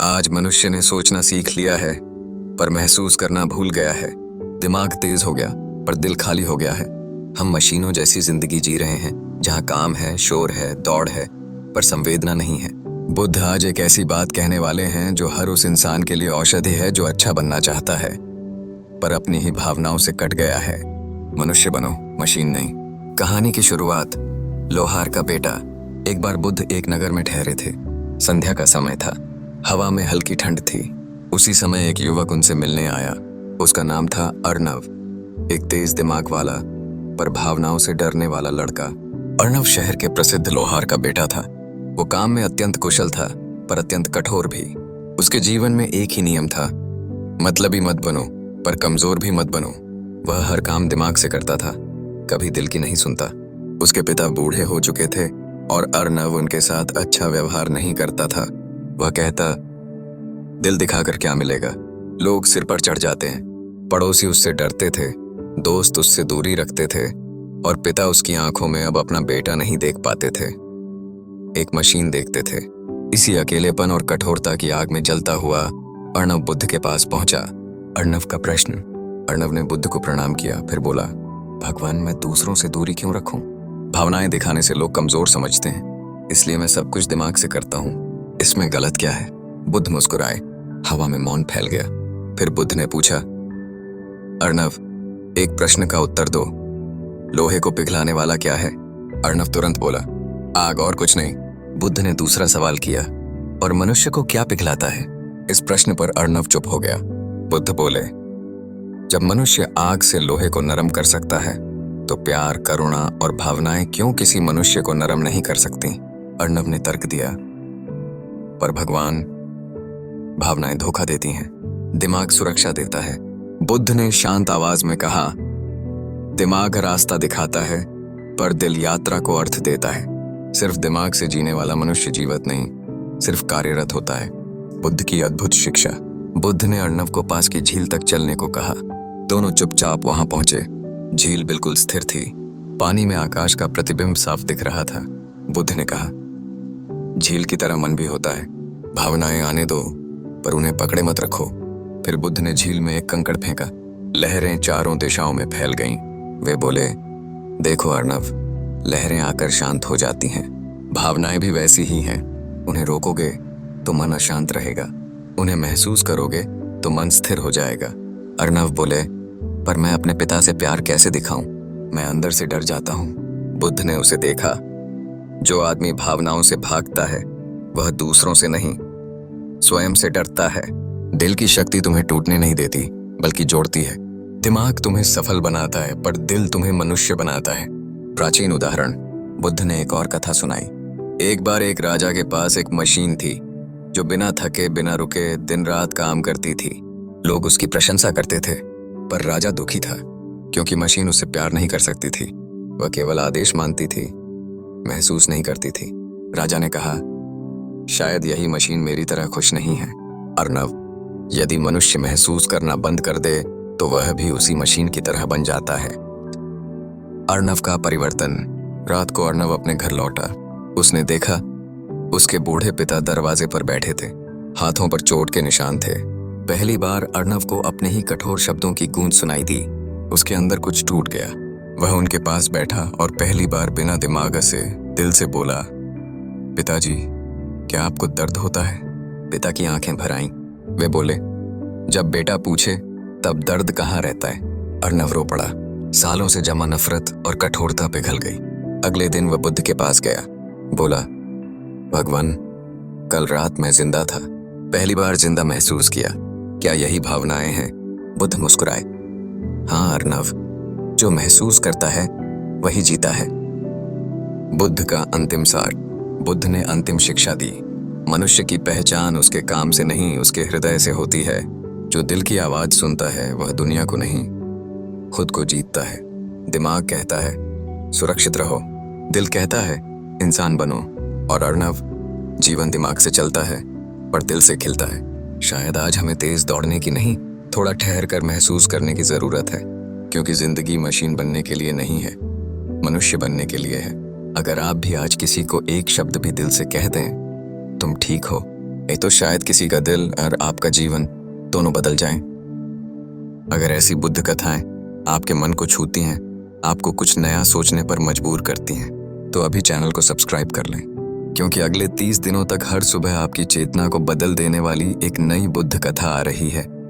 आज मनुष्य ने सोचना सीख लिया है, पर महसूस करना भूल गया है। दिमाग तेज हो गया, पर दिल खाली हो गया है। हम मशीनों जैसी जिंदगी जी रहे हैं, जहाँ काम है, शोर है, दौड़ है, पर संवेदना नहीं है। बुद्ध आज एक ऐसी बात कहने वाले हैं जो हर उस इंसान के लिए औषधि है जो अच्छा बनना चाहता है, पर अपनी ही भावनाओं से कट गया है। मनुष्य बनो, मशीन नहीं। कहानी की शुरुआत। लोहार का बेटा। एक बार बुद्ध एक नगर में ठहरे थे। संध्या का समय था। हवा में हल्की ठंड थी। उसी समय एक युवक उनसे मिलने आया। उसका नाम था अर्णव। एक तेज दिमाग वाला, पर भावनाओं से डरने वाला लड़का। अर्णव शहर के प्रसिद्ध लोहार का बेटा था। वो काम में अत्यंत कुशल था, पर अत्यंत कठोर भी। उसके जीवन में एक ही नियम था, मतलबी मत बनो, पर कमजोर भी मत बनो। वह हर काम दिमाग से करता था, कभी दिल की नहीं सुनता। उसके पिता बूढ़े हो चुके थे और अर्णव उनके साथ अच्छा व्यवहार नहीं करता था। वह कहता, दिल दिखाकर क्या मिलेगा, लोग सिर पर चढ़ जाते हैं। पड़ोसी उससे डरते थे, दोस्त उससे दूरी रखते थे, और पिता उसकी आंखों में अब अपना बेटा नहीं देख पाते थे, एक मशीन देखते थे। इसी अकेलेपन और कठोरता की आग में जलता हुआ अर्णव बुद्ध के पास पहुंचा। अर्णव का प्रश्न। अर्णव ने बुद्ध को प्रणाम किया, फिर बोला, भगवान, मैं दूसरों से दूरी क्यों रखूं? भावनाएं दिखाने से लोग कमजोर समझते हैं, इसलिए मैं सब कुछ दिमाग से करता हूं। इसमें गलत क्या है? बुद्ध मुस्कुराए। हवा में मौन फैल गया। फिर बुद्ध ने पूछा, अर्णव, एक प्रश्न का उत्तर दो। लोहे को पिघलाने वाला क्या है? अर्णव तुरंत बोला, आग, और कुछ नहीं। बुद्ध ने दूसरा सवाल किया, और मनुष्य को क्या पिघलाता है? इस प्रश्न पर अर्णव चुप हो गया। बुद्ध बोले, जब मनुष्य आग से लोहे को नरम कर सकता है, तो प्यार, करुणा और भावनाएं क्यों किसी मनुष्य को नरम नहीं कर सकती? अर्णव ने तर्क दिया, पर भगवान, भावनाएं धोखा देती हैं, दिमाग सुरक्षा देता है। बुद्ध ने शांत आवाज में कहा, दिमाग रास्ता दिखाता है, पर दिल यात्रा को अर्थ देता है। सिर्फ दिमाग से जीने वाला मनुष्य जीवित नहीं, सिर्फ कार्यरत होता है। बुद्ध की अद्भुत शिक्षा। बुद्ध ने अर्णव को पास की झील तक चलने को कहा। दोनों चुपचाप वहां पहुंचे। झील बिल्कुल स्थिर थी। पानी में आकाश का प्रतिबिंब साफ दिख रहा था। बुद्ध ने कहा, झील की तरह मन भी होता है। भावनाएं आने दो, पर उन्हें पकड़े मत रखो। फिर बुद्ध ने झील में एक कंकड़ फेंका। लहरें चारों दिशाओं में फैल गईं। वे बोले, देखो अर्णव, लहरें आकर शांत हो जाती हैं। भावनाएं भी वैसी ही हैं। उन्हें रोकोगे तो मन अशांत रहेगा, उन्हें महसूस करोगे तो मन स्थिर हो जाएगा। अर्णव बोले, पर मैं अपने पिता से प्यार कैसे दिखाऊं? मैं अंदर से डर जाता हूं। बुद्ध ने उसे देखा। जो आदमी भावनाओं से भागता है, वह दूसरों से नहीं, स्वयं से डरता है। दिल की शक्ति तुम्हें टूटने नहीं देती, बल्कि जोड़ती है। दिमाग तुम्हें सफल बनाता है, पर दिल तुम्हें मनुष्य बनाता है। प्राचीन उदाहरण। बुद्ध ने एक और कथा सुनाई। एक बार एक राजा के पास एक मशीन थी, जो बिना थके, बिना रुके दिन रात काम करती थी। लोग उसकी प्रशंसा करते थे, पर राजा दुखी था, क्योंकि मशीन उससे प्यार नहीं कर सकती थी। वह केवल आदेश मानती थी, महसूस नहीं करती थी। राजा ने कहा, शायद यही मशीन मेरी तरह खुश नहीं है। अर्णव, यदि मनुष्य महसूस करना बंद कर दे, तो वह भी उसी मशीन की तरह बन जाता है। अर्णव का परिवर्तन। रात को अर्णव अपने घर लौटा। उसने देखा, उसके बूढ़े पिता दरवाजे पर बैठे थे। हाथों पर चोट के निशान थे। पहली बार अर्णव को अपने ही कठोर शब्दों की गूंज सुनाई दी। उसके अंदर कुछ टूट गया। वह उनके पास बैठा और पहली बार बिना दिमाग से दिल से बोला, पिताजी, क्या आपको दर्द होता है? पिता की आंखें भर आईं। वे बोले, जब बेटा पूछे तब दर्द कहाँ रहता है? अर्णव रो पड़ा। सालों से जमा नफरत और कठोरता पिघल गई। अगले दिन वह बुद्ध के पास गया। बोला, भगवान, कल रात मैं जिंदा था, पहली बार जिंदा महसूस किया। क्या यही भावनाएं हैं? बुद्ध मुस्कुराए। हाँ अर्णव, जो महसूस करता है वही जीता है। बुद्ध का अंतिम सार। बुद्ध ने अंतिम शिक्षा दी। मनुष्य की पहचान उसके काम से नहीं, उसके हृदय से होती है। जो दिल की आवाज सुनता है, वह दुनिया को नहीं, खुद को जीतता है। दिमाग कहता है, सुरक्षित रहो। दिल कहता है, इंसान बनो। और अर्णव, जीवन दिमाग से चलता है, पर दिल से खिलता है। शायद आज हमें तेज दौड़ने की नहीं, थोड़ा ठहर कर महसूस करने की जरूरत है, क्योंकि जिंदगी मशीन बनने के लिए नहीं है, मनुष्य बनने के लिए है। अगर आप भी आज किसी को एक शब्द भी दिल से कह दें, तुम ठीक हो, नहीं तो शायद किसी का दिल और आपका जीवन दोनों बदल जाएं। अगर ऐसी बुद्ध कथाएं आपके मन को छूती हैं, आपको कुछ नया सोचने पर मजबूर करती हैं, तो अभी चैनल को सब्सक्राइब कर लें, क्योंकि अगले 30 दिनों तक हर सुबह आपकी चेतना को बदल देने वाली एक नई बुद्ध कथा आ रही है।